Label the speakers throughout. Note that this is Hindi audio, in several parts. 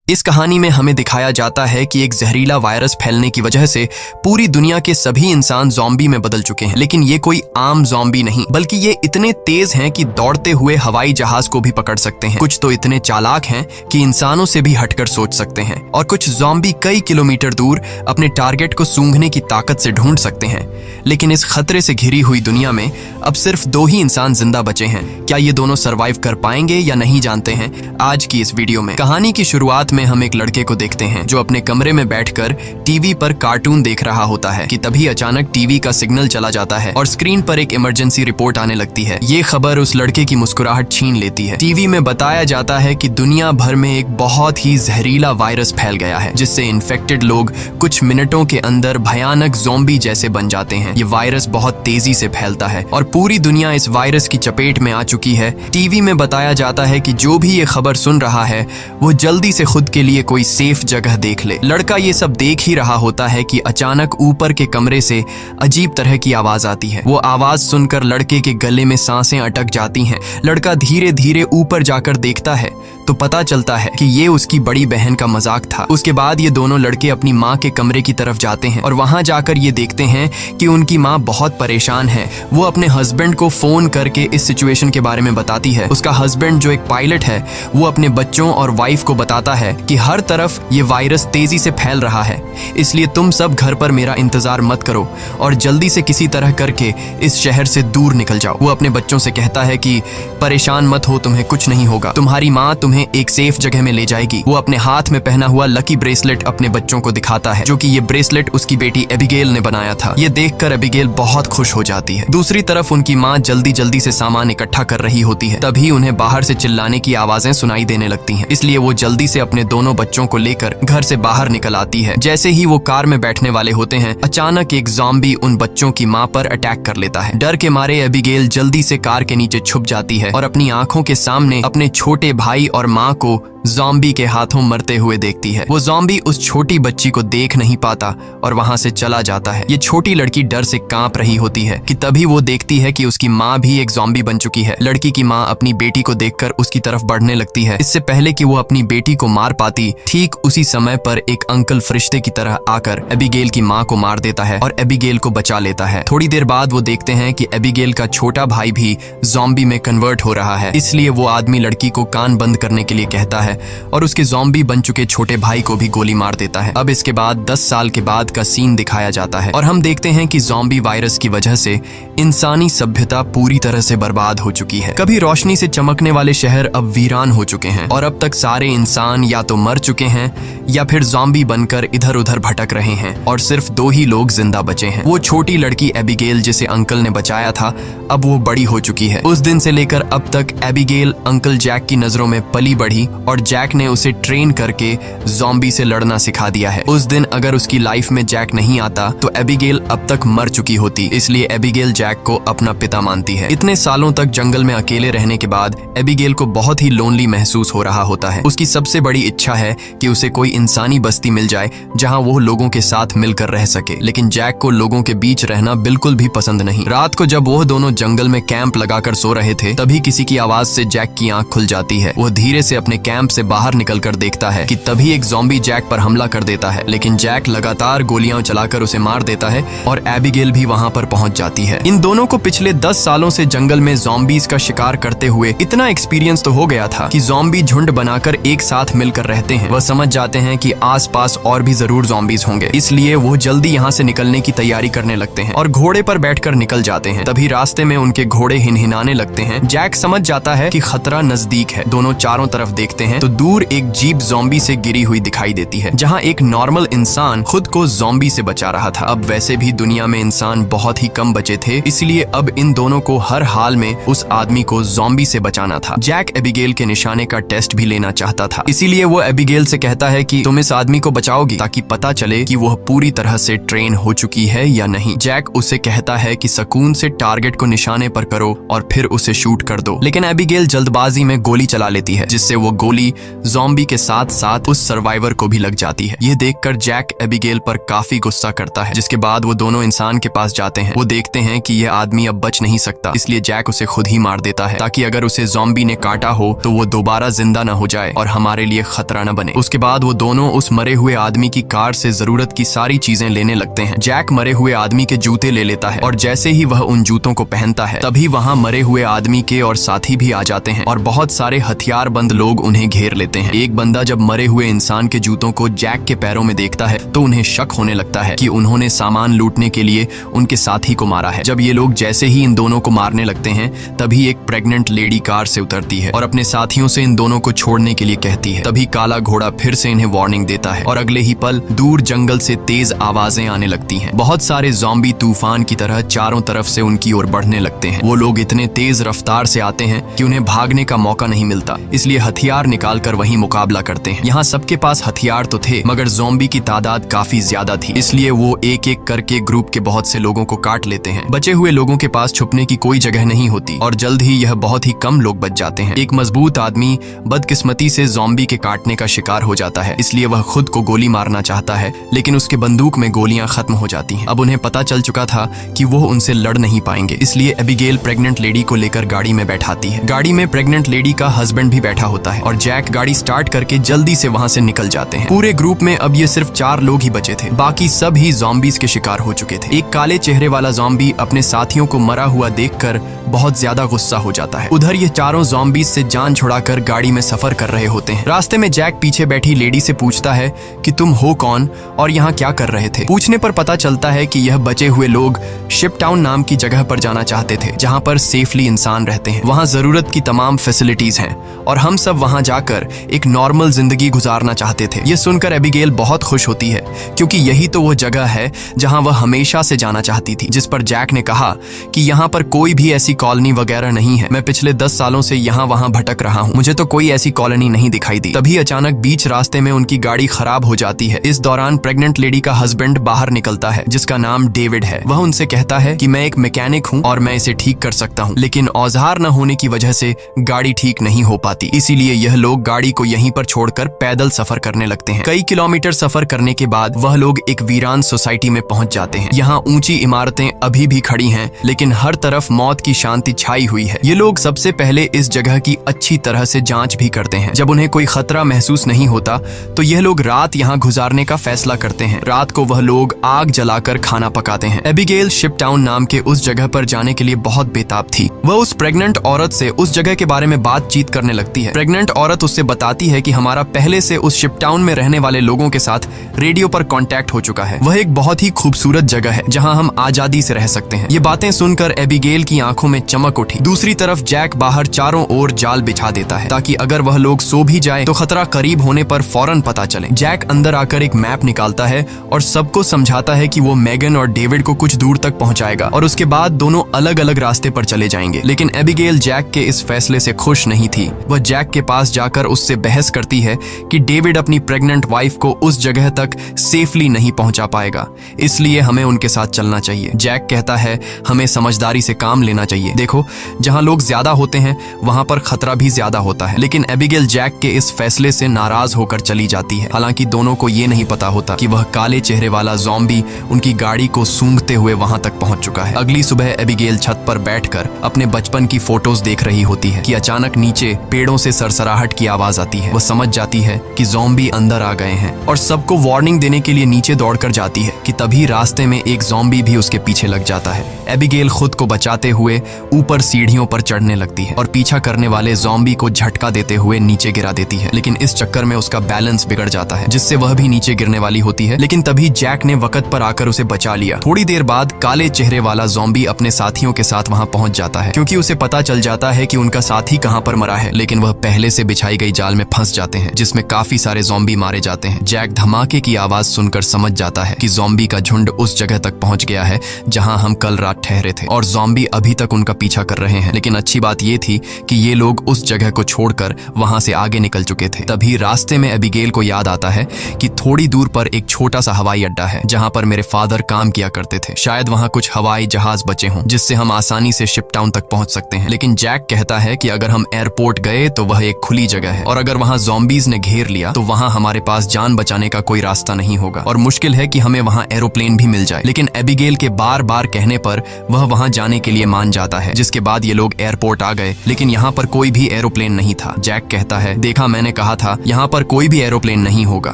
Speaker 1: इस कहानी में हमें दिखाया जाता है कि एक जहरीला वायरस फैलने की वजह से पूरी दुनिया के सभी इंसान ज़ॉम्बी में बदल चुके हैं। लेकिन ये कोई आम ज़ॉम्बी नहीं, बल्कि ये इतने तेज हैं कि दौड़ते हुए हवाई जहाज को भी पकड़ सकते हैं। कुछ तो इतने चालाक हैं कि इंसानों से भी हटकर सोच सकते हैं, और कुछ ज़ॉम्बी कई किलोमीटर दूर अपने टारगेट को सूंघने की ताकत से ढूंढ सकते हैं। लेकिन इस खतरे से घिरी हुई दुनिया में अब सिर्फ 2 ही इंसान जिंदा बचे हैं। क्या ये दोनों सरवाइव कर पाएंगे या नहीं, जानते हैं आज की इस वीडियो में। कहानी की शुरुआत में हम एक लड़के को देखते हैं जो अपने कमरे में बैठकर टीवी पर कार्टून देख रहा होता है कि तभी अचानक टीवी का सिग्नल चला जाता है और स्क्रीन पर एक इमरजेंसी रिपोर्ट आने लगती है। ये खबर उस लड़के की मुस्कुराहट छीन लेती है। टीवी में बताया जाता है कि दुनिया भर में एक बहुत ही जहरीला वायरस फैल गया है, जिससे इन्फेक्टेड लोग कुछ मिनटों के अंदर भयानक ज़ॉम्बी जैसे बन जाते हैं। ये वायरस बहुत तेजी से फैलता है और पूरी दुनिया इस वायरस की चपेट में आ चुकी है। टीवी में बताया जाता है कि जो भी ये खबर सुन रहा है वो जल्दी से खुद के लिए कोई सेफ जगह देख ले। लड़का ये सब देख ही रहा होता है कि अचानक ऊपर के कमरे से अजीब तरह की आवाज आती है। वो आवाज सुनकर लड़के के गले में सांसें अटक जाती हैं। लड़का धीरे धीरे ऊपर जाकर देखता है तो पता चलता है कि ये उसकी बड़ी बहन का मजाक था। उसके बाद ये दोनों लड़के अपनी माँ के कमरे की तरफ जाते हैं और वहां जाकर ये देखते हैं कि उनकी माँ बहुत परेशान है। वो अपने हस्बैंड को फोन करके इस सिचुएशन के बारे में बताती है। उसका हस्बैंड जो एक पायलट है वो अपने बच्चों और वाइफ को बताता है कि हर तरफ ये वायरस तेजी से फैल रहा है, इसलिए तुम सब घर पर मेरा इंतजार मत करो और जल्दी से किसी तरह करके इस शहर से दूर निकल जाओ। वो अपने बच्चों से कहता है कि परेशान मत हो, तुम्हें कुछ नहीं होगा, तुम्हारी माँ तुम्हें एक सेफ जगह में ले जाएगी। वो अपने हाथ में पहना हुआ लकी ब्रेसलेट अपने बच्चों को दिखाता है, जो कि ये ब्रेसलेट उसकी बेटी एबिगेल ने बनाया था। ये देखकर एबिगेल बहुत खुश हो जाती है। दूसरी तरफ उनकी माँ जल्दी जल्दी से सामान इकट्ठा कर रही होती है। तभी उन्हें बाहर से चिल्लाने की आवाजें सुनाई देने लगती हैं, इसलिए वो जल्दी से अपने दोनों बच्चों को लेकर घर से बाहर निकल आती है। जैसे ही वो कार में बैठने वाले होते हैं, अचानक एक ज़ॉम्बी उन बच्चों की माँ पर अटैक कर लेता है। डर के मारे एबिगेल जल्दी से कार के नीचे छुप जाती है और अपनी आंखों के सामने अपने छोटे भाई और माँ को ज़ॉम्बी के हाथों मरते हुए देखती है। वो ज़ॉम्बी उस छोटी बच्ची को देख नहीं पाता और वहां से चला जाता है। ये छोटी लड़की डर से कांप रही होती है कि तभी वो देखती है कि उसकी माँ भी एक ज़ॉम्बी बन चुकी है। लड़की की माँ अपनी बेटी को देखकर उसकी तरफ बढ़ने लगती है। इससे पहले कि वो अपनी बेटी को मार पाती, ठीक उसी समय पर एक अंकल फरिश्ते की तरह आकर एबिगेल की माँ को मार देता है और एबिगेल को बचा लेता है। थोड़ी देर बाद वो देखते हैं कि एबिगेल का छोटा भाई भी ज़ॉम्बी में कन्वर्ट हो रहा है, इसलिए वो आदमी लड़की को कान बंद करने के लिए कहता है और उसके ज़ॉम्बी बन चुके छोटे भाई को भी गोली मार देता है। अब इसके बाद 10 साल के बाद का सीन दिखाया जाता है और हम देखते हैं कि ज़ॉम्बी वायरस की वजह से इंसानी सभ्यता पूरी तरह से बर्बाद हो चुकी है। कभी रोशनी से चमकने वाले शहर अब वीरान हो चुके हैं और अब तक सारे इंसान या तो मर चुके हैं या फिर ज़ॉम्बी बनकर इधर उधर भटक रहे हैं और सिर्फ 2 ही लोग जिंदा बचे हैं। वो छोटी लड़की एबिगेल जिसे अंकल ने बचाया था, अब वो बड़ी हो चुकी है। उस दिन से लेकर अब तक एबिगेल अंकल जैक की नजरों में पली बढ़ी और जैक ने उसे ट्रेन करके ज़ॉम्बी से लड़ना सिखा दिया है। उस दिन अगर उसकी लाइफ में जैक नहीं आता तो एबिगेल अब तक मर चुकी होती, इसलिए एबिगेल जैक को अपना पिता मानती है। इतने सालों तक जंगल में अकेले रहने के बाद एबिगेल को बहुत ही लोनली महसूस हो रहा होता है। उसकी सबसे बड़ी इच्छा है कि उसे कोई इंसानी बस्ती मिल जाए जहां वो लोगों के साथ मिलकर रह सके, लेकिन जैक को लोगों के बीच रहना बिल्कुल भी पसंद नहीं। रात को जब वो दोनों जंगल में कैंप लगाकर सो रहे थे, तभी किसी की आवाज से जैक की आंख खुल जाती है। वो धीरे से अपने कैंप से बाहर निकलकर देखता है कि तभी एक ज़ॉम्बी जैक पर हमला कर देता है, लेकिन जैक लगातार गोलियां चलाकर उसे मार देता है और एबिगेल भी वहां पर पहुंच जाती है। इन दोनों को पिछले 10 सालों से जंगल में ज़ॉम्बीज का शिकार करते हुए इतना एक्सपीरियंस तो हो गया था कि ज़ॉम्बी झुंड बनाकर एक साथ मिलकर रहते हैं। वह समझ जाते हैं कि आसपास और भी जरूर ज़ॉम्बीज होंगे, इसलिए वो जल्दी यहाँ से निकलने की तैयारी करने लगते हैं और घोड़े पर बैठकर निकल जाते हैं। तभी रास्ते में उनके घोड़े हिनहिनाने लगते हैं। जैक समझ जाता है कि खतरा नजदीक है। दोनों चारों तरफ देखते हैं तो दूर एक जीप ज़ॉम्बी से गिरी हुई दिखाई देती है, जहां एक नॉर्मल इंसान खुद को ज़ॉम्बी से बचा रहा था। अब वैसे भी दुनिया में इंसान बहुत ही कम बचे थे, इसलिए अब इन दोनों को हर हाल में उस आदमी को ज़ॉम्बी से बचाना था। जैक एबिगेल के निशाने का टेस्ट भी लेना चाहता था, इसीलिए वो एबिगेल से कहता है कि तुम इस आदमी को बचाओगी ताकि पता चले कि वह पूरी तरह से ट्रेन हो चुकी है या नहीं। जैक उसे कहता है कि सुकून से टारगेट को निशाने पर करो और फिर उसे शूट कर दो, लेकिन एबिगेल जल्दबाजी में गोली चला लेती है, जिससे वो गोली गोली ज़ॉम्बी के साथ साथ उस सर्वाइवर को भी लग जाती है। यह देखकर जैक एबिगेल पर काफी गुस्सा करता है, जिसके बाद वो दोनों इंसान के पास जाते हैं। वो देखते हैं कि यह आदमी अब बच नहीं सकता, इसलिए जैक उसे खुद ही मार देता है ताकि अगर उसे ज़ॉम्बी ने काटा हो तो वो दोबारा जिंदा न हो जाए और हमारे लिए खतरा न बने। उसके बाद वो दोनों उस मरे हुए आदमी की कार से जरूरत की सारी चीजें लेने लगते हैं। जैक मरे हुए आदमी के जूते ले लेता है और जैसे ही वह उन जूतों को पहनता है तभी वहां मरे हुए आदमी के और साथी भी आ जाते हैं और बहुत सारे हथियारबंद लोग उन्हें घेर लेते हैं। एक बंदा जब मरे हुए इंसान के जूतों को जैक के पैरों में देखता है तो उन्हें शक होने लगता है कि उन्होंने सामान लूटने के लिए उनके साथी को मारा है। जब ये लोग जैसे ही इन दोनों को मारने लगते हैं तभी एक प्रेग्नेंट लेडी कार से उतरती है और अपने साथियों से इन दोनों को छोड़ने के लिए कहती है। तभी काला घोड़ा फिर से इन्हें वार्निंग देता है और अगले ही पल दूर जंगल से तेज आवाजें आने लगती हैं। बहुत सारे ज़ॉम्बी तूफान की तरह चारों तरफ से उनकी ओर बढ़ने लगते हैं। वो लोग इतने तेज रफ्तार से आते हैं कि उन्हें भागने का मौका नहीं मिलता, इसलिए हथियार निकालकर वहीं मुकाबला करते हैं। यहाँ सबके पास हथियार तो थे मगर ज़ॉम्बी की तादाद काफी ज्यादा थी, इसलिए वो एक एक करके ग्रुप के बहुत से लोगों को काट लेते हैं। बचे हुए लोगों के पास छुपने की कोई जगह नहीं होती और जल्द ही यह बहुत ही कम लोग बच जाते हैं। एक मजबूत आदमी बदकिस्मती से ज़ॉम्बी के काटने का शिकार हो जाता है, इसलिए वह खुद को गोली मारना चाहता है लेकिन उसके बंदूक में गोलियां खत्म हो जाती हैं। अब उन्हें पता चल चुका था कि वो उनसे लड़ नहीं पाएंगे, इसलिए एबिगेल प्रेग्नेंट लेडी को लेकर गाड़ी में बैठाती है। गाड़ी में प्रेग्नेंट लेडी का हस्बैंड भी बैठा होता है और जैक गाड़ी स्टार्ट करके जल्दी से वहां से निकल जाते हैं। पूरे ग्रुप में अब ये सिर्फ 4 लोग ही बचे थे, बाकी सब ही ज़ॉम्बीज के शिकार हो चुके थे। एक काले चेहरे वाला ज़ॉम्बी अपने साथियों को मरा हुआ देखकर बहुत ज्यादा गुस्सा हो जाता है। उधर ये चारों ज़ॉम्बीज से जान छुड़ाकर गाड़ी में सफर कर रहे होते हैं। रास्ते में जैक पीछे बैठी लेडी से पूछता है कि तुम हो कौन और यहाँ क्या कर रहे थे। पूछने पर पता चलता है कि यह बचे हुए लोग शिप टाउन नाम की जगह पर जाना चाहते थे जहाँ पर सेफली इंसान रहते हैं। वहाँ जरूरत की तमाम फैसिलिटीज हैं और हम सब वहाँ जाकर एक नॉर्मल जिंदगी गुजारना चाहते थे। ये सुनकर एबिगेल बहुत खुश होती है क्योंकि यही तो वो जगह है जहाँ वह हमेशा से जाना चाहती थी। जिस पर जैक ने कहा कि यहाँ पर कोई भी ऐसी कॉलोनी वगैरह नहीं है, मैं पिछले 10 सालों से यहाँ वहाँ भटक रहा हूँ, मुझे तो कोई ऐसी कॉलोनी नहीं दिखाई दी। तभी अचानक बीच रास्ते में उनकी गाड़ी खराब हो जाती है। इस दौरान प्रेग्नेंट लेडी का हस्बैंड बाहर निकलता है जिसका नाम डेविड है। वह उनसे कहता है कि मैं एक मैकेनिक हूँ और मैं इसे ठीक कर सकता हूँ, लेकिन औजार न होने की वजह से गाड़ी ठीक नहीं हो पाती, इसीलिए यह लोग गाड़ी को यहीं पर छोड़कर पैदल सफर करने लगते हैं। कई किलोमीटर सफर करने के बाद वह लोग एक वीरान सोसाइटी में पहुंच जाते हैं। यहाँ ऊंची इमारतें अभी भी खड़ी हैं लेकिन हर तरफ मौत की शांति छाई हुई है। ये लोग सबसे पहले इस जगह की अच्छी तरह से जांच भी करते हैं। जब उन्हें कोई खतरा महसूस नहीं होता तो यह लोग रात यहाँ गुजारने का फैसला करते हैं। रात को वह लोग आग जलाकर खाना पकाते हैं। एबिगेल शिप टाउन नाम के उस जगह पर जाने के लिए बहुत बेताब थी। वह उस प्रेग्नेंट औरत से उस जगह के बारे में बातचीत करने लगती है। प्रेग्नेंट औरत उससे बताती है कि हमारा पहले से उस शिप टाउन में रहने वाले लोगों के साथ रेडियो पर कांटेक्ट हो चुका है। वह एक बहुत ही खूबसूरत जगह है जहां हम आजादी से रह सकते हैं। ये बातें सुनकर एबिगेल की आंखों में चमक उठी। दूसरी तरफ जैक बाहर चारों ओर जाल बिछा देता है ताकि अगर वह लोग सो भी जाए तो खतरा करीब होने पर फौरन पता चले। जैक अंदर आकर एक मैप निकालता है और सबको समझाता है कि वो मेगन और डेविड को कुछ दूर तक पहुंचाएगा और उसके बाद दोनों अलग अलग रास्ते पर चले जाएंगे। लेकिन एबिगेल जैक के इस फैसले से खुश नहीं थी। वह जैक के पास जाकर उससे बहस करती है कि डेविड अपनी प्रेग्नेंट वाइफ को उस जगह तक सेफली नहीं पहुंचा पाएगा, इसलिए हमें उनके साथ चलना चाहिए। जैक कहता है हमें समझदारी से काम लेना चाहिए। देखो, जहां लोग ज्यादा होते हैं वहां पर खतरा भी ज्यादा होता है। लेकिन एबिगेल जैक के इस फैसले से नाराज होकर चली जाती है। हालांकि दोनों को ये नहीं पता होता कि वह काले चेहरे वाला ज़ॉम्बी उनकी गाड़ी को सूंघते हुए वहां तक पहुंच चुका है। अगली सुबह एबिगेल छत पर बैठकर अपने बचपन की फोटोज देख रही होती है कि अचानक नीचे पेड़ों से सरसराहट की आवाज आती है। वह समझ जाती है कि ज़ॉम्बी अंदर आ गए हैं और सबको वार्निंग देने के लिए नीचे दौड़कर जाती है कि तभी रास्ते में एक ज़ॉम्बी भी उसके पीछे लग जाता है। एबिगेल खुद को बचाते हुए ऊपर सीढ़ियों पर चढ़ने लगती है और पीछा करने वाले ज़ॉम्बी को झटका देते हुए नीचे गिरा देती है। लेकिन इस चक्कर में उसका बैलेंस बिगड़ जाता है जिससे वह भी नीचे गिरने वाली होती है। लेकिन तभी जैक ने वक्त पर आकर उसे बचा लिया। थोड़ी देर बाद काले चेहरे वाला ज़ॉम्बी अपने साथियों के साथ वहां पहुंच जाता है क्योंकि उसे पता चल जाता है कि उनका साथी कहां पर मरा है। लेकिन वह पहले से बिछाई गई जाल में फंस जाते हैं जिसमें काफी सारे ज़ॉम्बी मारे जाते हैं। जैक धमाके की आवाज सुनकर समझ जाता है कि ज़ॉम्बी का झुंड उस जगह तक पहुंच गया है जहां हम कल रात ठहरे थे और ज़ॉम्बी अभी तक उनका पीछा कर रहे हैं। लेकिन अच्छी बात यह थी कि ये लोग उस जगह को छोड़कर वहां से आगे निकल चुके थे। तभी रास्ते में एबिगेल को याद आता है कि थोड़ी दूर पर एक छोटा सा हवाई अड्डा है जहां पर मेरे फादर काम किया करते थे। शायद वहां कुछ हवाई जहाज बचे हों जिससे हम आसानी से शिप टाउन तक पहुंच सकते हैं। लेकिन जैक कहता है कि अगर हम एयरपोर्ट गए तो वह एक खुली जगह जगह है और अगर वहाँ ज़ॉम्बीज ने घेर लिया तो वहाँ हमारे पास जान बचाने का कोई रास्ता नहीं होगा और मुश्किल है कि हमें वहाँ एरोप्लेन भी मिल जाए। लेकिन एबिगेल के बार बार कहने पर वह वहाँ जाने के लिए मान जाता है, जिसके बाद ये लोग एयरपोर्ट आ गए, लेकिन यहाँ पर कोई भी एरोप्लेन नहीं था। जैक कहता है, देखा, मैंने कहा था यहाँ पर कोई भी एरोप्लेन नहीं होगा।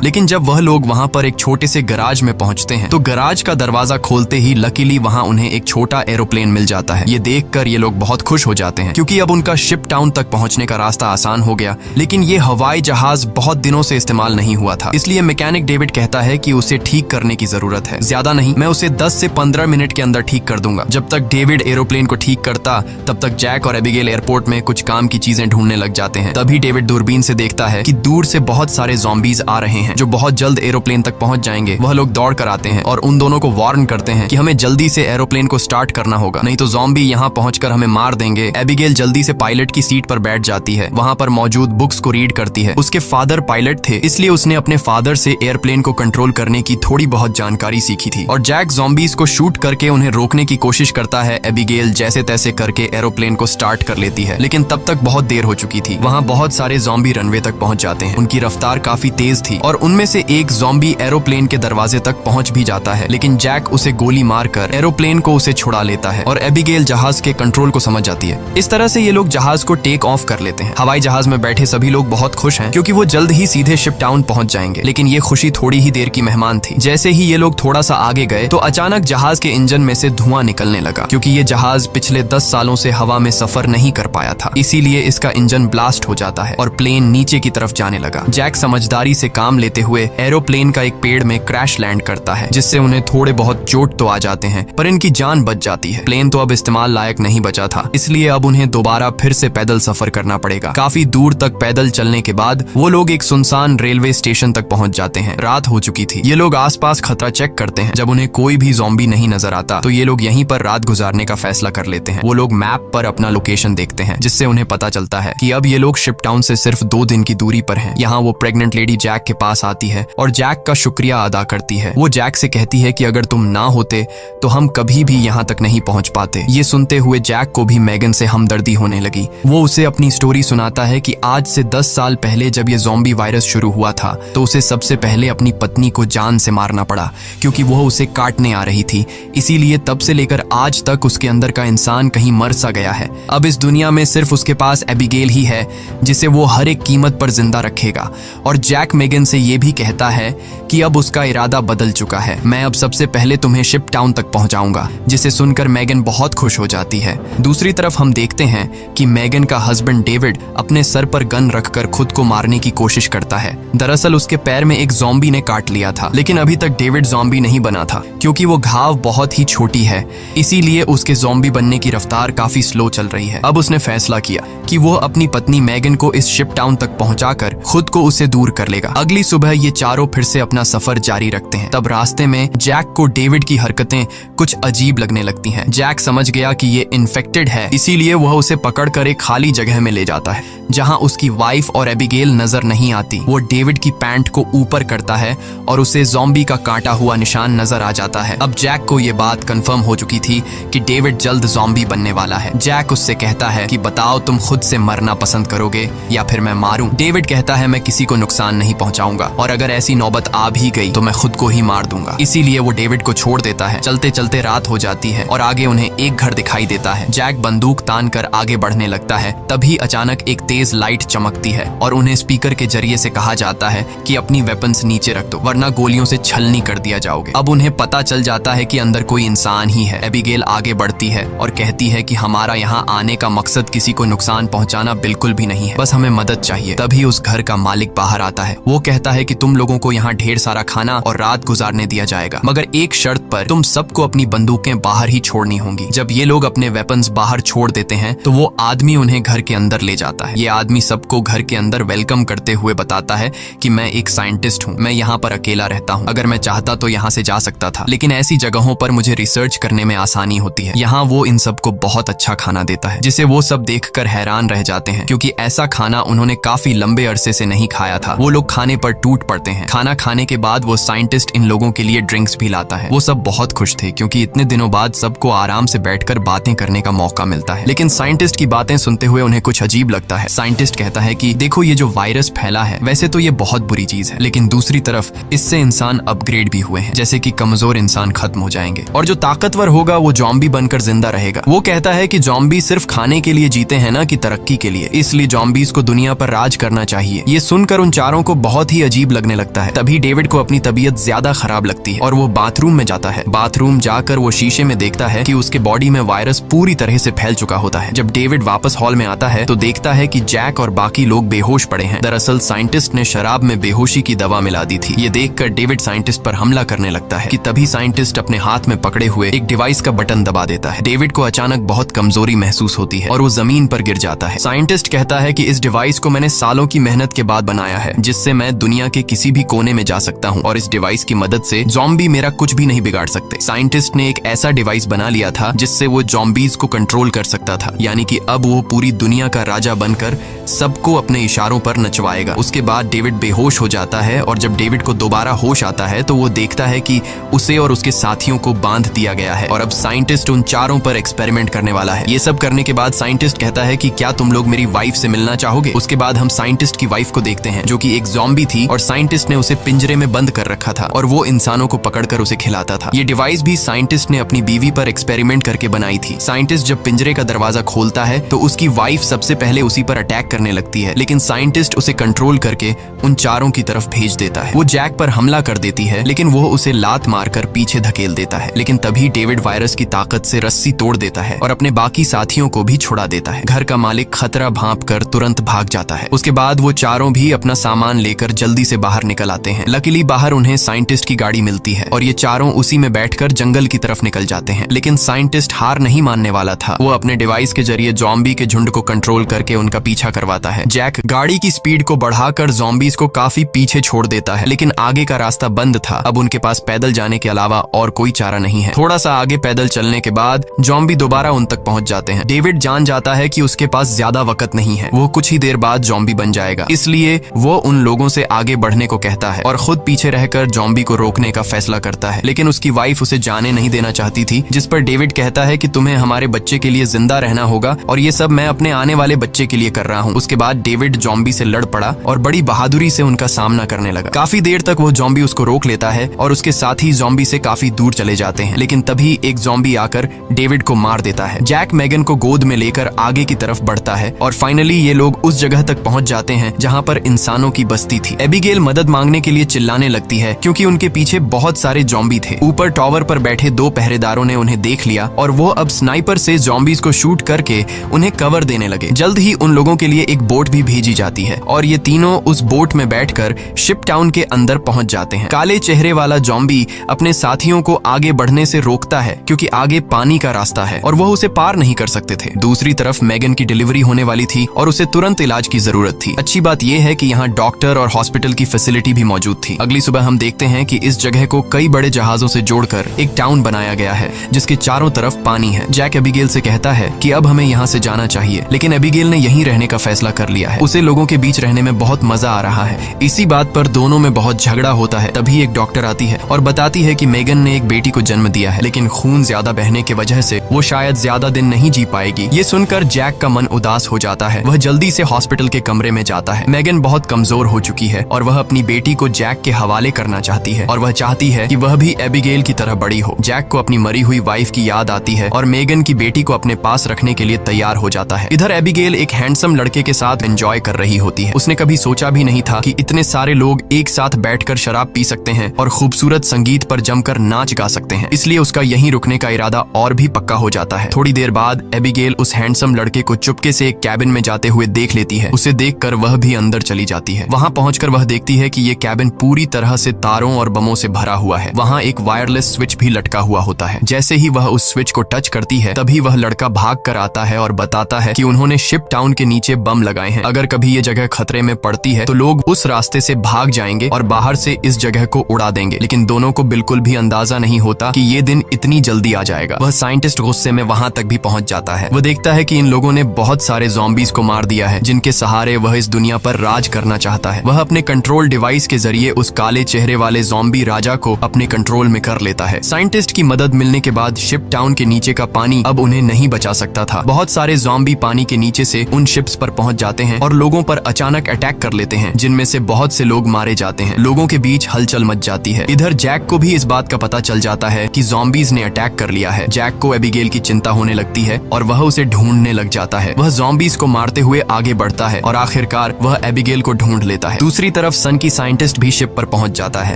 Speaker 1: लेकिन जब वह लोग वहाँ पर एक छोटे से गराज में पहुंचते हैं तो गराज का दरवाजा खोलते ही लकीली वहाँ उन्हें एक छोटा एरोप्लेन मिल जाता है। ये देखकर ये लोग बहुत खुश हो जाते हैं क्योंकि अब उनका शिप टाउन तक पहुंचने का रास्ता आसान हो गया। लेकिन ये हवाई जहाज बहुत दिनों से इस्तेमाल नहीं हुआ था, इसलिए मैकेनिक डेविड कहता है कि उसे ठीक करने की जरूरत है। ज्यादा नहीं, मैं उसे 10 से 15 मिनट के अंदर ठीक कर दूंगा। जब तक डेविड एरोप्लेन को ठीक करता तब तक जैक और एबिगेल एयरपोर्ट में कुछ काम की चीजें ढूंढने लग जाते हैं। तभी डेविड दूरबीन से देखता है कि दूर से बहुत सारे ज़ॉम्बीज आ रहे हैं जो बहुत जल्द एरोप्लेन तक पहुंच जाएंगे। वह लोग दौड़ कर आते हैं और उन दोनों को वार्न करते हैं कि हमें जल्दी से एरोप्लेन को स्टार्ट करना होगा, नहीं तो ज़ॉम्बी यहाँ पहुंचकर हमें मार देंगे। एबिगेल जल्दी से पायलट की सीट पर बैठ जाती है, वहाँ पर मौजूद बुक्स को रीड करती है। उसके फादर पायलट थे, इसलिए उसने अपने फादर से एयरप्लेन को कंट्रोल करने की थोड़ी बहुत जानकारी सीखी थी। और जैक ज़ॉम्बीज को शूट करके उन्हें रोकने की कोशिश करता है। एबिगेल जैसे तैसे करके एरोप्लेन को स्टार्ट कर लेती है, लेकिन तब तक बहुत देर हो चुकी थी। वहाँ बहुत सारे ज़ॉम्बी रनवे तक पहुंच जाते हैं। उनकी रफ्तार काफी तेज थी और उनमें से एक ज़ॉम्बी एरोप्लेन के दरवाजे तक पहुंच भी जाता है, लेकिन जैक उसे गोली मारकर एरोप्लेन को उसे छुड़ा लेता है और एबिगेल जहाज के कंट्रोल को समझ जाती है। इस तरह से ये लोग जहाज को टेक ऑफ कर लेते हैं। हवाई जहाज में बैठे सभी लोग बहुत खुश हैं क्योंकि वो जल्द ही सीधे शिप टाउन पहुंच जाएंगे। लेकिन ये खुशी थोड़ी ही देर की मेहमान थी। जैसे ही ये लोग थोड़ा सा आगे गए तो अचानक जहाज के इंजन में से धुआं निकलने लगा क्योंकि ये जहाज पिछले 10 सालों से हवा में सफर नहीं कर पाया था, इसीलिए इसका इंजन ब्लास्ट हो जाता है और प्लेन नीचे की तरफ जाने लगा। जैक समझदारी से काम लेते हुए एरोप्लेन का एक पेड़ में क्रैश लैंड करता है, जिससे उन्हें थोड़े बहुत चोट तो आ जाते हैं पर इनकी जान बच जाती है। प्लेन तो अब इस्तेमाल लायक नहीं बचा था, इसलिए अब उन्हें दोबारा फिर से पैदल सफर करना पड़ेगा। काफी दूर तक पैदल चलने के बाद वो लोग एक सुनसान रेलवे स्टेशन तक पहुंच जाते हैं। रात हो चुकी थी। ये लोग आसपास खतरा चेक करते हैं। जब उन्हें कोई भी ज़ॉम्बी नहीं नजर आता तो ये लोग यहीं पर रात गुजारने का फैसला कर लेते हैं। वो लोग मैप पर अपना लोकेशन देखते हैं, जिससे उन्हें पता चलता है कि अब ये लोग शिप टाउन से सिर्फ 2 दिन की दूरी पर हैं। यहाँ वो प्रेग्नेंट लेडी जैक के पास आती है और जैक का शुक्रिया अदा करती है। वो जैक से कहती है कि अगर तुम ना होते तो हम कभी भी यहाँ तक नहीं पहुँच पाते। ये सुनते हुए जैक को भी मैगन से हमदर्दी होने लगी। वो उसे अपनी स्टोरी सुनाता है कि आज से 10 साल पहले जब ये ज़ॉम्बी वायरस शुरू हुआ था तो उसे सबसे पहले अपनी पत्नी को जान से मारना पड़ा क्योंकि वो उसे काटने आ रही थी। इसीलिए तब से लेकर आज तक उसके अंदर का इंसान कहीं मर सा गया है। अब इस दुनिया में सिर्फ उसके पास एबिगेल ही है जिसे वो हर एक कीमत पर जिंदा रखेगा। और जैक मैगन से ये भी कहता है कि अब उसका इरादा बदल चुका है। मैं अब सबसे पहले तुम्हें शिप टाउन तक पहुंचाऊंगा, जिसे सुनकर मैगन बहुत खुश हो जाती है। दूसरी तरफ हम देखते हैं कि मैगन का हस्बैंड डेविड अपने सर पर गन रखकर खुद को मारने की कोशिश करता है। दरअसल उसके पैर में एक ज़ॉम्बी ने काट लिया था, लेकिन अभी तक डेविड ज़ॉम्बी नहीं बना था क्योंकि वो घाव बहुत ही छोटी है, इसीलिए उसके ज़ॉम्बी बनने की रफ्तार काफी स्लो चल रही है। अब उसने फैसला किया कि वो अपनी पत्नी मैगन को इस शिप टाउन तक पहुंचाकर खुद को उससे दूर कर लेगा। अगली सुबह ये चारों फिर से अपना सफर जारी रखते हैं। तब रास्ते में जैक को डेविड की हरकतें कुछ अजीब लगने लगती हैं। जैक समझ गया कि ये इन्फेक्टेड है, इसीलिए वह उसे पकड़कर एक खाली जगह में ले जाता है जहां उसकी वाइफ और एबिगेल नजर नहीं आती। वो डेविड की पैंट को ऊपर करता है और उसे ज़ॉम्बी का काटा हुआ निशान नजर आ जाता है। अब जैक को ये बात कंफर्म हो चुकी थी कि डेविड जल्द ज़ॉम्बी बनने वाला है। जैक उससे कहता है कि बताओ तुम खुद से मरना पसंद करोगे या फिर मैं मारूं। डेविड कहता है मैं किसी को नुकसान नहीं पहुंचाऊंगा और अगर ऐसी नौबत आ भी गई तो मैं खुद को ही मार दूंगा। इसीलिए वो डेविड को छोड़ देता है। चलते चलते रात हो जाती है और आगे उन्हें एक घर दिखाई देता है। जैक बंदूक तान कर आगे बढ़ने लगता है। तभी अचानक एक तेज लाइट चमकती है और उन्हें स्पीकर के जरिए से कहा जाता है कि अपनी वेपन्स नीचे रख दो वरना गोलियों से छलनी कर दिया जाओगे। अब उन्हें पता चल जाता है कि अंदर कोई इंसान ही है। एबिगेल आगे बढ़ती है और कहती है कि हमारा यहाँ आने का मकसद किसी को नुकसान पहुँचाना बिल्कुल भी नहीं है, बस हमें मदद चाहिए। तभी उस घर का मालिक बाहर आता है। वो कहता है कि तुम लोगों को यहाँ ढेर सारा खाना और रात गुजारने दिया जाएगा, मगर एक शर्त पर, तुम सबको अपनी बंदूकें बाहर ही छोड़नी होंगी। जब ये लोग अपने वेपन्स बाहर छोड़ देते हैं तो वो आदमी उन्हें घर के अंदर ले जाता है। ये आदमी सबको घर के अंदर वेलकम करते हुए बताता है कि मैं एक साइंटिस्ट हूँ, मैं यहाँ पर अकेला रहता हूँ, अगर मैं चाहता तो यहाँ से जा सकता था, लेकिन ऐसी जगहों पर मुझे रिसर्च करने में आसानी होती है। यहाँ वो इन सबको बहुत अच्छा खाना देता है जिसे वो सब देखकर हैरान रह जाते हैं क्योंकि ऐसा खाना उन्होंने काफी लंबे अरसे से नहीं खाया था। वो लोग खाने पर टूट पड़ते हैं। खाना खाने के बाद वो साइंटिस्ट इन लोगों के लिए ड्रिंक्स भी लाता है। वो सब बहुत खुश थे क्योंकि इतने दिनों बाद सबको आराम से बैठकर बातें करने का मौका मिलता है। लेकिन साइंटिस्ट की बातें सुनते हुए उन्हें कुछ अजीब लगता है। साइंटिस्ट कहता है कि देखो ये जो वायरस फैला है वैसे तो ये बहुत बुरी चीज है, लेकिन दूसरी तरफ इससे इंसान अपग्रेड भी हुए हैं, जैसे कि कमजोर इंसान खत्म हो जाएंगे और जो ताकतवर होगा वो जॉम्बी बनकर जिंदा रहेगा। वो कहता है कि जॉम्बी सिर्फ खाने के लिए जीते हैं ना कि तरक्की के लिए, इसलिए जॉम्बीज को दुनिया पर राज करना चाहिए। ये सुनकर उन चारों को बहुत ही अजीब लगने लगता है। तभी डेविड को अपनी तबीयत ज्यादा खराब लगती है और वो बाथरूम में जाता है। बाथरूम जाकर वो शीशे में देखता है कि उसके बॉडी में वायरस पूरी तरह से फैल चुका होता है। जब डेविड वापस हॉल में आता है तो देखता है कि जैक और बाकी लोग बेहोश पड़े हैं। दरअसल साइंटिस्ट ने शराब में बेहोशी की दवा मिला दी थी। ये देखकर डेविड साइंटिस्ट पर हमला करने लगता है कि तभी साइंटिस्ट अपने हाथ में पकड़े हुए एक डिवाइस का बटन दबा देता है। डेविड को अचानक बहुत कमजोरी महसूस होती है और वो जमीन पर गिर जाता है। साइंटिस्ट कहता है कि इस डिवाइस को मैंने सालों की मेहनत के बाद बनाया है, जिससे मैं दुनिया के किसी भी कोने में जा सकता हूँ और इस डिवाइस की मदद से ज़ॉम्बी मेरा कुछ भी नहीं बिगाड़ सकते। साइंटिस्ट ने एक ऐसा डिवाइस बना लिया था जिससे वो ज़ॉम्बीज को कंट्रोल कर सकता था, यानी कि अब वो पूरी दुनिया का राजा बनकर सबको अपने इशारों पर नचवाएगा। उसके बाद डेविड बेहोश हो जाता है और जब डेविड को दोबारा होश आता है तो वो देखता है कि उसे और उसके साथियों को बांध दिया गया है और अब साइंटिस्ट उन चारों पर एक्सपेरिमेंट करने वाला है। ये सब करने के बाद साइंटिस्ट कहता है कि क्या तुम लोग मेरी वाइफ से मिलना चाहोगे। उसके बाद हम साइंटिस्ट की वाइफ को देखते हैं जो कि एक ज़ॉम्बी थी और साइंटिस्ट ने उसे पिंजरे में बंद कर रखा था और वो इंसानों को पकड़कर उसे खिलाता था। ये डिवाइस भी साइंटिस्ट ने अपनी बीवी पर एक्सपेरिमेंट करके बनाई थी। साइंटिस्ट जब पिंजरे का दरवाजा खोलता है तो उसकी वाइफ सबसे पहले उसी पर अटैक करने लगती है, लेकिन साइंटिस्ट उसे कंट्रोल करके उन चारों की तरफ भेज देता है। वो जैक पर हमला कर देती है, लेकिन वो उसे लात मारकर पीछे धकेल देता है। लेकिन तभी डेविड वायरस की ताकत से रस्सी तोड़ देता है और अपने बाकी साथियों को भी छुड़ा देता है। घर का मालिक खतरा भांपकर तुरंत भाग जाता है। उसके बाद वो चारों भी अपना सामान लेकर जल्दी से बाहर निकल आते हैं। लकीली बाहर उन्हें साइंटिस्ट की गाड़ी मिलती है और ये चारों उसी में बैठकर जंगल की तरफ निकल जाते हैं। लेकिन साइंटिस्ट हार नहीं मानने वाला था। वो अपने डिवाइस के जरिए ज़ॉम्बी के झुंड को कंट्रोल करके उनका पीछा करवाता है। जैक गाड़ी की स्पीड को बढ़ाकर ज़ॉम्बीज को काफी पीछे छोड़ देता है, लेकिन आगे का रास्ता बंद था। अब उनके पास पैदल जाने के अलावा और कोई चारा नहीं है। थोड़ा सा आगे पैदल चलने के बाद ज़ॉम्बी दोबारा उन तक पहुंच जाते हैं। डेविड जान जाता है कि उसके पास ज्यादा वक्त नहीं है, वो कुछ ही देर बाद ज़ॉम्बी बन जाएगा, इसलिए वो उन लोगों से आगे बढ़ने को कहता है और खुद पीछे रहकर ज़ॉम्बी को रोकने का फैसला करता है। लेकिन उसकी वाइफ उसे जाने नहीं देना चाहती थी, जिस पर डेविड कहता है कि तुम्हें हमारे बच्चे के लिए जिंदा रहना होगा और ये सब मैं अपने आने वाले बच्चे के लिए कर रहा हूँ। उसके बाद डेविड ज़ॉम्बी से लड़ पड़ा और बड़ी बहादुरी से उनका सामना करने लगा। काफी देर तक वो ज़ॉम्बी उसको रोक लेता है और उसके साथी ज़ॉम्बी से काफी दूर चले जाते हैं, लेकिन तभी एक ज़ॉम्बी आकर डेविड को मार देता है। जैक मेगन को गोद में लेकर आगे की तरफ बढ़ता है और फाइनली ये लोग उस जगह तक पहुंच जाते हैं जहां पर इंसानों की बस्ती थी। एबिगेल मदद मांगने के लिए चिल्लाने लगती है क्योंकि उनके पीछे बहुत सारे ज़ॉम्बी थे। ऊपर टावर पर बैठे 2 पहरेदारों ने उन्हें देख लिया और वो अब स्नाइपर से ज़ॉम्बीज को शूट करके उन्हें कवर देने लगे। जल्द ही उन लोगों के लिए एक बोट भी भेजी जाती है और ये तीनों उस बोट में बैठकर शिप टाउन के अंदर पहुंच जाते हैं। काले चेहरे वाला ज़ॉम्बी अपने साथियों को आगे बढ़ने से रोकता है क्योंकि आगे पानी का रास्ता है और वह उसे पार नहीं कर सकते थे। दूसरी तरफ मेगन की डिलीवरी होने वाली थी और उसे तुरंत इलाज की जरूरत थी। अच्छी बात यह है कि यहाँ डॉक्टर और हॉस्पिटल की फैसिलिटी भी मौजूद थी। अगली सुबह हम देखते हैं कि इस जगह को कई बड़े जहाजों से जोड़कर एक टाउन बनाया गया है जिसके चारों तरफ पानी है। जैक एबिगेल से कहता है कि अब हमें यहाँ से जाना चाहिए, लेकिन एबिगेल ने यहीं रहने का फैसला कर लिया है। उसे लोगों के बीच रहने में बहुत मजा आ रहा है। इसी बात पर दोनों में बहुत झगड़ा होता है। तभी एक डॉक्टर आती है और बताती है कि मेगन ने एक बेटी को जन्म दिया है, लेकिन खून ज्यादा बहने की वजह से वो शायद ज्यादा दिन नहीं जी पाएगी। ये सुनकर जैक का मन उदास हो जाता है। वह जल्दी से हॉस्पिटल के कमरे में जाता है। मेगन बहुत कमजोर हो चुकी है और वह अपनी बेटी को जैक के हवाले करना चाहती है और वह चाहती है कि वह भी एबिगेल की तरह बड़ी हो। जैक को अपनी मरी हुई वाइफ की याद आती है और मेगन की बेटी को अपने पास रखने के लिए तैयार हो जाता है। इधर एबिगेल एक हैंडसम लड़के के साथ एंजॉय कर रही होती है। उसने कभी सोचा भी नहीं था कि इतने सारे लोग एक साथ बैठकर शराब पी सकते हैं और खूबसूरत संगीत पर जमकर नाच गा सकते हैं, इसलिए उसका यहीं रुकने का इरादा और भी पक्का हो जाता है। थोड़ी देर बाद एबिगेल उस हैंडसम लड़के को चुपके से एक कैबिन में जाते हुए देख लेती है। उसे देखकर वह भी अंदर चली जाती है। वहां पहुंचकर वह देखती है कि ये कैबिन पूरी तरह से तारों और बमों से भरा हुआ है। वहां एक वायरलेस स्विच भी लटका हुआ होता है। जैसे ही वह उस स्विच को टच करती है तभी वह लड़का भाग कर आता है और बताता है कि उन्होंने शिप टाउन के नीचे बम लगाए हैं। अगर कभी ये जगह खतरे में पड़ती है तो लोग उस रास्ते से भाग जाएंगे और बाहर से इस जगह को उड़ा देंगे। लेकिन दोनों को बिल्कुल भी अंदाजा नहीं होता कि ये दिन इतनी जल्दी आ जाएगा। वह साइंटिस्ट गुस्से में वहां तक भी पहुंच जाता है। वह देखता है कि इन लोगों ने बहुत सारे ज़ॉम्बीज को मार दिया है जिनके सहारे वह इस दुनिया पर राज करना चाहता है। वह अपने कंट्रोल डिवाइस के जरिए उस काले चेहरे वाले ज़ॉम्बी राजा को अपने कंट्रोल में कर लेता है। साइंटिस्ट की मदद मिलने के बाद शिप टाउन के नीचे का पानी अब उन्हें नहीं बचा सकता था। बहुत सारे ज़ॉम्बी पानी के नीचे से उन शिप्स पर पहुंच जाते हैं और लोगों पर अचानक अटैक कर लेते हैं, जिनमें से बहुत से लोग मारे जाते हैं। लोगों के बीच हलचल मच जाती है। इधर जैक को भी इस बात का पता चल जाता है कि ज़ॉम्बीज़ ने अटैक कर लिया है। जैक को एबिगेल की चिंता होने लगती है और वह उसे ढूंढने लग जाता है। वह ज़ॉम्बीज़ को मारते हुए आगे बढ़ता है और आखिरकार वह एबिगेल को ढूंढ लेता है। दूसरी तरफ सन की साइंटिस्ट भी शिप पर पहुंच जाता है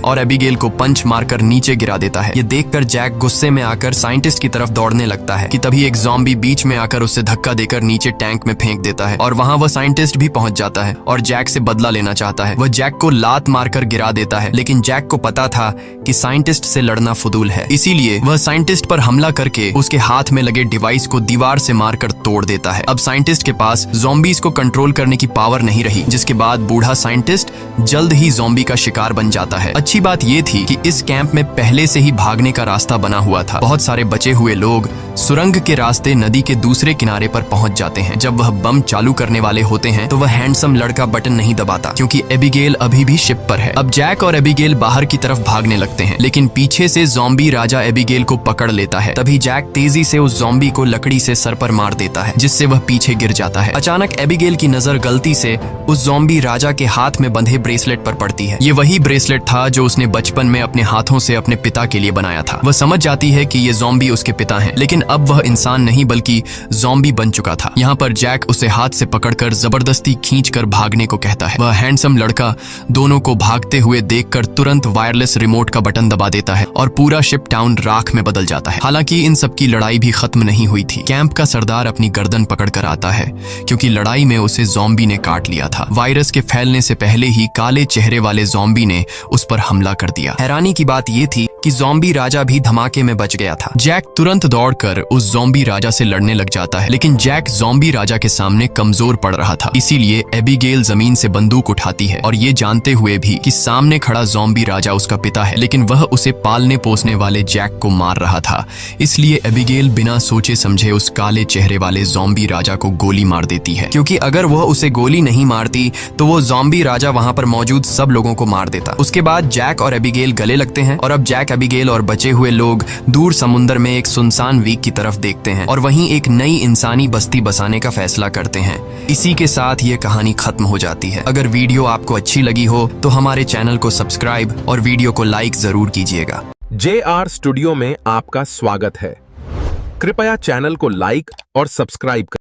Speaker 1: और एबिगेल को पंच मारकर नीचे गिरा देता है। ये देखकर जैक गुस्से में आकर साइंटिस्ट की तरफ दौड़ने लगता है कि तभी एक ज़ॉम्बी बीच में आकर उसे धक्का देकर नीचे टैंक में फेंक देता है और वहां वह साइंटिस्ट भी पहुंच जाता है और जैक से बदला लेना चाहता है। वह जैक को लात मारकर गिरा देता है, लेकिन जैक को पता था कि साइंटिस्ट से लड़ना फुदूल है, इसीलिए वह साइंटिस्ट पर हमला करके उसके हाथ में लगे डिवाइस को दीवार से मारकर तोड़ देता है। अब साइंटिस्ट के पास ज़ॉम्बीज़ को कंट्रोल करने की पावर नहीं रही, जिसके बाद बूढ़ा साइंटिस्ट जल्द ही ज़ॉम्बी का शिकार बन जाता है। अच्छी बात यह थी कि इस कैंप में पहले से ही भागने का रास्ता बना हुआ था। बहुत सारे बचे हुए लोग सुरंग के रास्ते नदी के दूसरे किनारे पर पहुंच जाते हैं। जब वह बम चालू करने वाले होते हैं तो वह हैंडसम लड़का बटन नहीं दबाता, क्योंकि एबिगेल अभी भी शिप पर है। अब जैक और एबिगेल बाहर की तरफ भागने लगते हैं, लेकिन पीछे से ज़ॉम्बी राजा एबिगेल को पकड़ लेता है। तभी जैक तेजी से उस ज़ॉम्बी को लकड़ी से सर पर मार देता है, जिससे वह पीछे गिर जाता है। अचानक एबिगेल की नजर गलती से उस ज़ॉम्बी राजा के हाथ में बंधे ब्रेसलेट पर पड़ती है। ये वही ब्रेसलेट था जो उसने बचपन में अपने हाथों से अपने पिता के लिए बनाया था। वह समझ जाती है कि ये ज़ॉम्बी उसके पिता हैं, लेकिन अब वह इंसान नहीं बल्कि ज़ॉम्बी बन चुका था। यहाँ पर जैक उसे हाथ से पकड़कर जबरदस्ती खींचकर भागने को कहता है। वह हैंडसम लड़का दोनों को भागते हुए देखकर तुरंत वायरलेस रिमोट का बटन दबा देता है और पूरा शिप टाउन राख में बदल जाता है। हालांकि इन सब की लड़ाई भी खत्म नहीं हुई थी। कैंप का सरदार अपनी गर्दन पकड़कर आता है, क्योंकि लड़ाई में उसे ज़ॉम्बी ने काट लिया था। वायरस के फैलने से पहले ही काले चेहरे वाले ज़ॉम्बी ने उस पर हमला कर दिया। हैरानी की बात यह थी कि ज़ॉम्बी राजा भी धमाके में बच गया था। जैक तुरंत दौड़कर उस ज़ॉम्बी राजा से लड़ने लग जाता है, लेकिन जैक ज़ॉम्बी राजा के सामने कमजोर पड़ रहा था। इसीलिए एबिगेल जमीन से बंदूक उठाती है और ये जानते हुए भी कि सामने खड़ा ज़ॉम्बी राजा उसका पिता है, लेकिन वह उसे पालने पोसने वाले जैक को मार रहा था। इसलिए एबिगेल बिना सोचे समझे उस काले चेहरे वाले ज़ॉम्बी राजा को गोली मार देती है, क्योंकि अगर वह उसे गोली नहीं मारती तो वो ज़ॉम्बी राजा वहां पर मौजूद सब लोगों को मार देता। उसके बाद जैक और एबिगेल गले लगते हैं और अब जैक, एबिगेल और बचे हुए लोग दूर समुद्र में एक सुनसान द्वीप की तरफ देखते हैं और वहीं एक नई इंसानी बस्ती बसाने का फैसला करते हैं। इसी के साथ ये कहानी खत्म हो जाती है। अगर वीडियो आपको अच्छी लगी हो तो हमारे चैनल को सब्सक्राइब और वीडियो को लाइक जरूर कीजिएगा।
Speaker 2: JR स्टूडियो में आपका स्वागत है। कृपया चैनल को लाइक और सब्सक्राइब करें।